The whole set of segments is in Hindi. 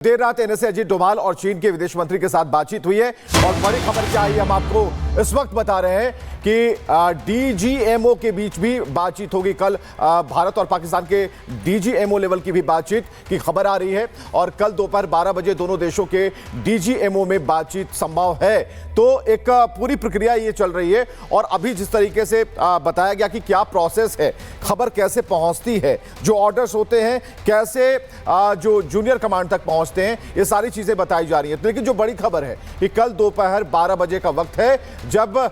देर रात एनएसए अजीत डोभाल और चीन के विदेश मंत्री के साथ बातचीत हुई है और बड़ी खबर क्या आई हम आपको इस वक्त बता रहे हैं कि डीजीएमओ के बीच भी बातचीत होगी। कल भारत और पाकिस्तान के डीजीएमओ लेवल की भी बातचीत की खबर आ रही है और कल दोपहर 12 बजे दोनों देशों के डीजीएमओ में बातचीत संभव है। तो एक पूरी प्रक्रिया ये चल रही है और अभी जिस तरीके से बताया गया कि क्या प्रोसेस है, खबर कैसे पहुंचती है, जो ऑर्डर्स होते हैं कैसे जो जूनियर कमांड तक पहुंचते हैं, ये सारी चीजें बताई जा रही हैं। लेकिन जो बड़ी खबर है कि कल दोपहर 12 बजे का वक्त है जब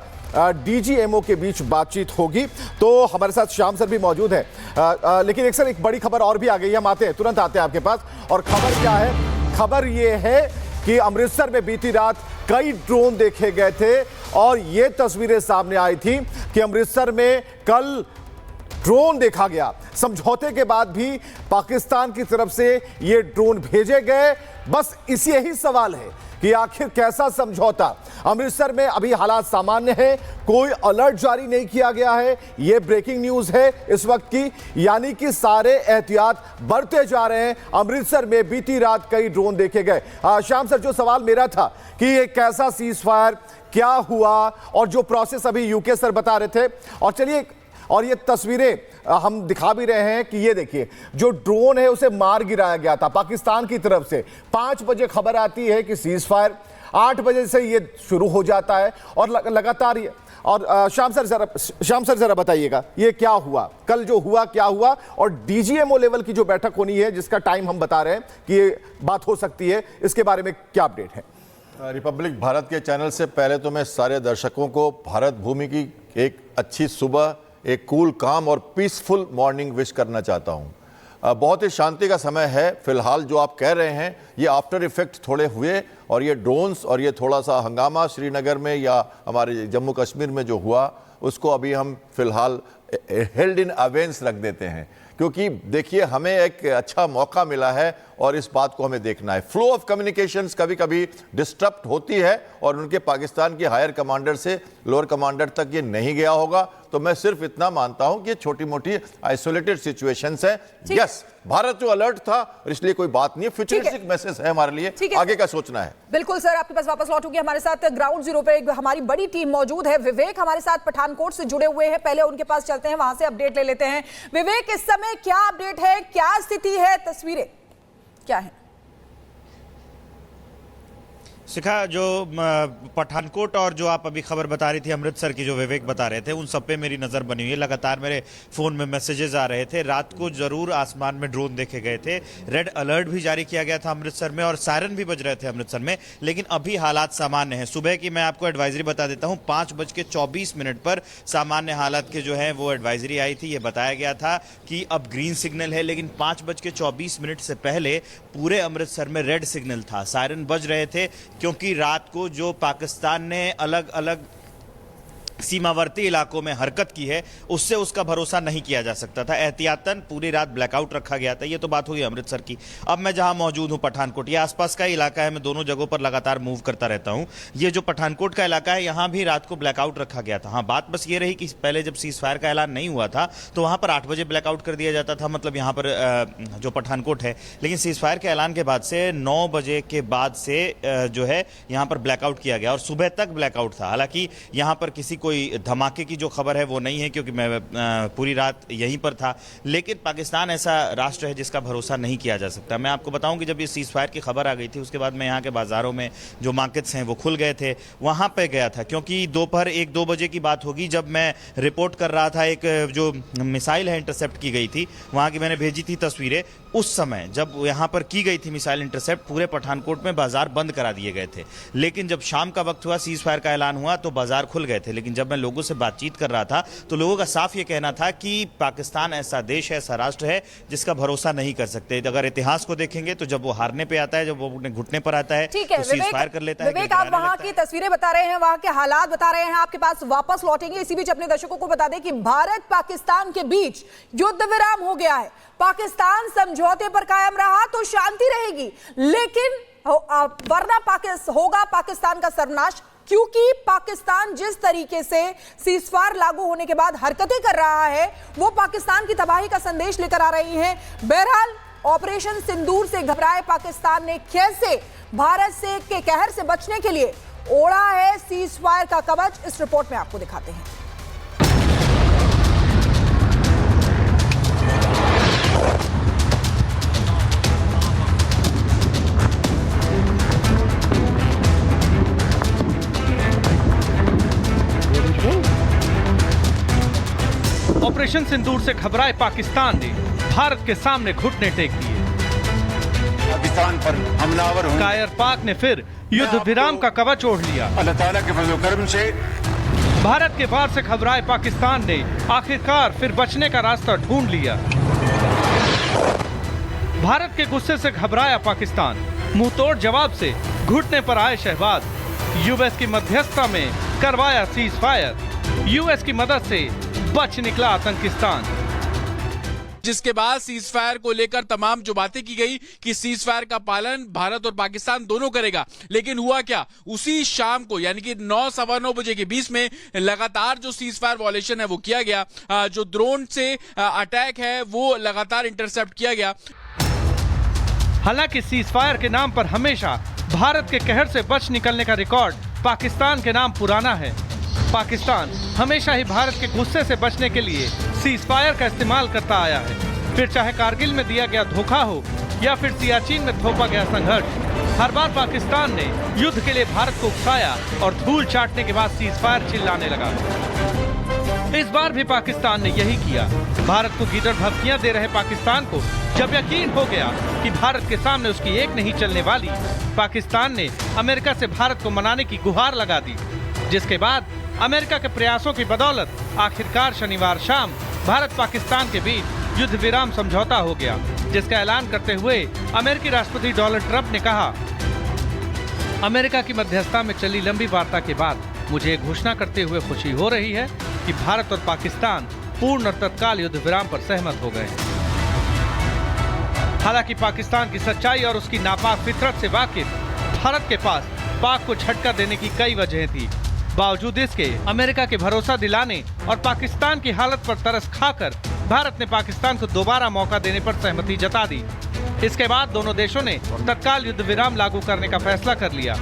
डीजीएमओ के बीच बातचीत होगी। तो हमारे साथ श्याम सर भी मौजूद हैं। लेकिन एक बड़ी खबर और भी आ गई है, हम आते हैं, तुरंत आते हैं आपके पास। और खबर क्या है? खबर ये है कि अमृतसर में बीती रात कई ड्रोन देखे गए थे और ये तस्वीरें सामने आई थी कि अमृतसर में कल ड्रोन देखा गया। समझौते के बाद भी पाकिस्तान की तरफ से ये ड्रोन भेजे गए। बस इसी यही सवाल है कि आखिर कैसा समझौता। अमृतसर में अभी हालात सामान्य हैं, कोई अलर्ट जारी नहीं किया गया है। यह ब्रेकिंग न्यूज है इस वक्त की, यानी कि सारे एहतियात बरते जा रहे हैं। अमृतसर में बीती रात कई ड्रोन देखे गए। श्याम सर, जो सवाल मेरा था कि ये कैसा सीज फायर, क्या हुआ, और जो प्रोसेस अभी यूके सर बता रहे थे, और चलिए, और ये तस्वीरें हम दिखा भी रहे हैं कि ये देखिए जो ड्रोन है उसे मार गिराया गया था पाकिस्तान की तरफ से। 5 बजे खबर आती है कि सीज फायर, 8 बजे से ये शुरू हो जाता है और लगातार ये। और श्याम सर जरा बताइएगा ये क्या हुआ, कल जो हुआ क्या हुआ, और डीजीएमओ लेवल की जो बैठक होनी है जिसका टाइम हम बता रहे हैं कि ये बात हो सकती है, इसके बारे में क्या अपडेट है? रिपब्लिक भारत के चैनल से पहले तो मैं सारे दर्शकों को भारत भूमि की एक अच्छी सुबह, एक कूल काम और पीसफुल मॉर्निंग विश करना चाहता हूं। बहुत ही शांति का समय है फिलहाल। जो आप कह रहे हैं ये आफ्टर इफेक्ट थोड़े हुए, और ये ड्रोन्स और ये थोड़ा सा हंगामा श्रीनगर में या हमारे जम्मू कश्मीर में जो हुआ उसको अभी हम फिलहाल हेल्ड इन अवेंस रख देते हैं, क्योंकि देखिए हमें एक अच्छा मौका मिला है और इस बात को हमें देखना है। फ्लो ऑफ कम्युनिकेशंस कभी कभी डिस्टर्ब होती है और उनके पाकिस्तान के हायर कमांडर से लोअर कमांडर तक ये नहीं गया होगा। तो मैं सिर्फ इतना मानता हूं कि छोटी मोटी आइसोलेटेड सिचुएशंस है। यस, भारत जो अलर्ट था, इसलिए कोई बात नहीं है। फ्यूचरिस्टिक मैसेज है हमारे लिए, आगे का सोचना है। बिल्कुल सर, आपके पास वापस लौटूंगी। हमारे साथ ग्राउंड जीरो पे हमारी बड़ी टीम मौजूद है। विवेक हमारे साथ पठानकोट से जुड़े हुए हैं, पहले उनके पास चलते हैं, वहां से अपडेट ले लेते हैं। विवेक, इस समय क्या अपडेट है, क्या स्थिति है, तस्वीरें क्या है? शिखा, जो पठानकोट और जो आप अभी खबर बता रही थी अमृतसर की, जो विवेक बता रहे थे, उन सब पे मेरी नज़र बनी हुई है। लगातार मेरे फ़ोन में मैसेजेस आ रहे थे। रात को ज़रूर आसमान में ड्रोन देखे गए थे, रेड अलर्ट भी जारी किया गया था अमृतसर में और सायरन भी बज रहे थे अमृतसर में, लेकिन अभी हालात सामान्य हैं। सुबह की मैं आपको एडवाइजरी बता देता हूँ, 5:24 पर सामान्य हालत के जो है वो एडवाइजरी आई थी। ये बताया गया था कि अब ग्रीन सिग्नल है, लेकिन 5:24 से पहले पूरे अमृतसर में रेड सिग्नल था, सायरन बज रहे थे, क्योंकि रात को जो पाकिस्तान ने अलग अलग सीमावर्ती इलाकों में हरकत की है उससे उसका भरोसा नहीं किया जा सकता था। एहतियातन पूरी रात ब्लैकआउट रखा गया था। ये तो बात हुई अमृतसर की। अब मैं जहां मौजूद हूं पठानकोट, ये आसपास का इलाका है, मैं दोनों जगहों पर लगातार मूव करता रहता हूं। ये जो पठानकोट का इलाका है, यहां भी रात को ब्लैकआउट रखा गया था। हाँ, बात बस ये रही कि पहले जब सीज फायर का ऐलान नहीं हुआ था तो वहां पर 8 बजे ब्लैकआउट कर दिया जाता था, मतलब यहाँ पर जो पठानकोट है। लेकिन सीज फायर के ऐलान के बाद से 9 बजे के बाद से जो है यहाँ पर ब्लैकआउट किया गया और सुबह तक ब्लैकआउट था। हालांकि यहाँ पर किसी कोई धमाके की जो खबर है वो नहीं है, क्योंकि मैं पूरी रात यहीं पर था। लेकिन पाकिस्तान ऐसा राष्ट्र है जिसका भरोसा नहीं किया जा सकता। मैं आपको बताऊं कि जब ये सीज फायर की खबर आ गई थी उसके बाद मैं यहाँ के बाज़ारों में जो मार्केट्स हैं वो खुल गए थे, वहाँ पे गया था, क्योंकि दोपहर 1-2 बजे की बात होगी जब मैं रिपोर्ट कर रहा था। एक जो मिसाइल है इंटरसेप्ट की गई थी, वहाँ की मैंने भेजी थी तस्वीरें। उस समय जब यहाँ पर की गई थी मिसाइल इंटरसेप्ट, पूरे पठानकोट में बाजार बंद करा दिए गए थे। लेकिन जब शाम का वक्त हुआ, सीज फायर का ऐलान हुआ, तो बाजार खुल गए थे। लेकिन जब मैं लोगों से बातचीत कर रहा था तो लोगों का साफ ये कहना था कि पाकिस्तान ऐसा देश है, ऐसा राष्ट्र है जिसका भरोसा नहीं कर सकते। अगर इतिहास को देखेंगे तो जब वो हारने पे आता है, जब वो अपने घुटने पर आता है, तो सीज फायर कर लेता है। विवेक, आप वहां की तस्वीरें बता रहे हैं, वहां के हालात बता रहे हैं, आपके पास वापस लौटेंगे। इसी बीच अपने दर्शकों को बता दें कि भारत पाकिस्तान के बीच युद्ध विराम हो गया है। पाकिस्तान समझौते पर कायम रहा तो शांति रहेगी, लेकिन वरना होगा पाकिस्तान का सर्वनाश। क्योंकि पाकिस्तान जिस तरीके से सीजफायर लागू होने के बाद हरकतें कर रहा है वो पाकिस्तान की तबाही का संदेश लेकर आ रही है। बहरहाल ऑपरेशन सिंदूर से घबराए पाकिस्तान ने कैसे भारत से के कहर से बचने के लिए ओढ़ा है सीज फायर का कवच, इस रिपोर्ट में आपको दिखाते हैं। ऑपरेशन सिंदूर से घबराए पाकिस्तान ने भारत के सामने घुटने टेक दिए। पाकिस्तान पर हमलावर हूं। कायर पाक ने फिर युद्ध विराम का कवच ओढ़ लिया। अल्लाह ताला के फजल करम से भारत के वार से घबराए पाकिस्तान ने आखिरकार फिर बचने का रास्ता ढूंढ लिया। भारत के गुस्से से घबराया पाकिस्तान, मुंहतोड़ जवाब से घुटने पर आए शहबाज। यूएस की मध्यस्थता में करवाया सीज फायर। यूएस की मदद से बच निकला आतंकिस्तान। जिसके बाद सीज फायर को लेकर तमाम जो बातें की गई कि सीज फायर का पालन भारत और पाकिस्तान दोनों करेगा, लेकिन हुआ क्या, उसी शाम को यानी कि 9 सवा 9 बजे के बीच में लगातार जो सीज फायर वॉयलेशन है वो किया गया। जो ड्रोन से अटैक है वो लगातार इंटरसेप्ट किया गया। हालांकि सीज फायर के नाम पर हमेशा भारत के कहर से बच निकलने का रिकॉर्ड पाकिस्तान के नाम पुराना है। पाकिस्तान हमेशा ही भारत के गुस्से से बचने के लिए सीज फायर का इस्तेमाल करता आया है। फिर चाहे कारगिल में दिया गया धोखा हो या फिर सियाचिन में थोपा गया संघर्ष, हर बार पाकिस्तान ने युद्ध के लिए भारत को उकसाया और धूल चाटने के बाद सीज फायर चिल्लाने लगा। इस बार भी पाकिस्तान ने यही किया। भारत को गीदड़ धमकियां दे रहे पाकिस्तान को जब यकीन हो गया कि भारत के सामने उसकी एक नहीं चलने वाली, पाकिस्तान ने अमेरिका से भारत को मनाने की गुहार लगा दी। जिसके बाद अमेरिका के प्रयासों की बदौलत आखिरकार शनिवार शाम भारत पाकिस्तान के बीच युद्ध विराम समझौता हो गया, जिसका ऐलान करते हुए अमेरिकी राष्ट्रपति डोनाल्ड ट्रंप ने कहा, अमेरिका की मध्यस्थता में चली लंबी वार्ता के बाद मुझे घोषणा करते हुए खुशी हो रही है कि भारत और पाकिस्तान पूर्ण और तत्काल युद्ध विराम पर सहमत हो गए। हालांकि पाकिस्तान की सच्चाई और उसकी नापाक फितरत से वाकिफ भारत के पास पाक को झटका देने की कई वजहें थी। बावजूद इसके अमेरिका के भरोसा दिलाने और पाकिस्तान की हालत पर तरस खाकर भारत ने पाकिस्तान को दोबारा मौका देने पर सहमति जता दी। इसके बाद दोनों देशों ने तत्काल युद्ध विराम लागू करने का फैसला कर लिया।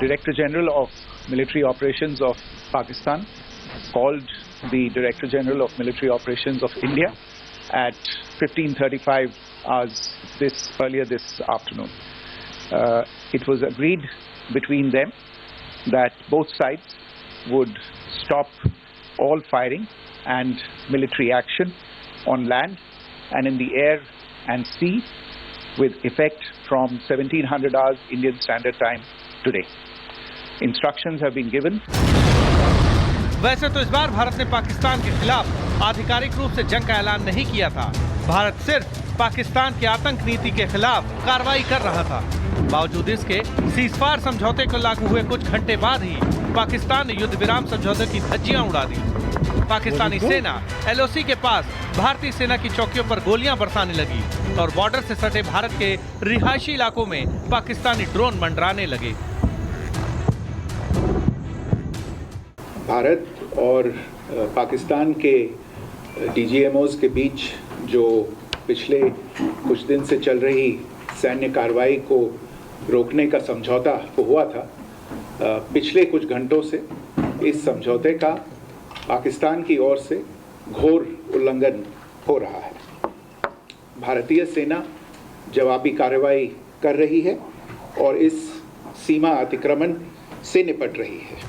Director General of Military Operations of Pakistan called the Director General of Military Operations of India at 15:35 hours earlier this afternoon. It was agreed between them that both sides would stop all firing and military action on land and in the air and sea with effect from 1700 hours Indian Standard Time today. Instructions have been given. वैसे तो इस बार भारत ने पाकिस्तान के खिलाफ आधिकारिक रूप से जंग का ऐलान नहीं किया था। भारत सिर्फ पाकिस्तान की आतंक नीति के खिलाफ कार्रवाई कर रहा था। बावजूद इसके सीज फायर समझौते को लागू हुए कुछ घंटे बाद ही पाकिस्तान ने युद्ध विराम समझौते की धज्जियां उड़ा दी। पाकिस्तानी सेना एलओसी के पास भारतीय सेना की चौकियों पर गोलियां बरसाने लगी और बॉर्डर से सटे भारत के रिहायशी इलाकों में पाकिस्तानी ड्रोन मंडराने लगे। भारत और पाकिस्तान के डीजीएमओज के बीच जो पिछले कुछ दिन से चल रही सैन्य कार्रवाई को रोकने का समझौता हुआ था, पिछले कुछ घंटों से इस समझौते का पाकिस्तान की ओर से घोर उल्लंघन हो रहा है। भारतीय सेना जवाबी कार्रवाई कर रही है और इस सीमा अतिक्रमण से निपट रही है।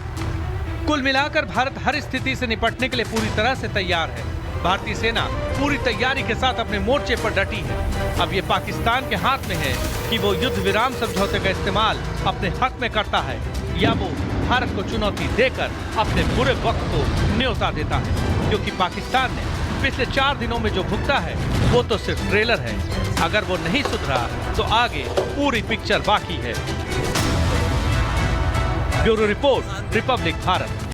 कुल मिलाकर भारत हर स्थिति से निपटने के लिए पूरी तरह से तैयार है। भारतीय सेना पूरी तैयारी के साथ अपने मोर्चे पर डटी है। अब ये पाकिस्तान के हाथ में है कि वो युद्ध विराम समझौते का इस्तेमाल अपने हक में करता है या वो भारत को चुनौती देकर अपने बुरे वक्त को न्योता देता है, क्योंकि पाकिस्तान ने पिछले 4 दिनों में जो भुगता है वो तो सिर्फ ट्रेलर है। अगर वो नहीं सुधरा तो आगे पूरी पिक्चर बाकी है। Bureau report, Republic Bharat.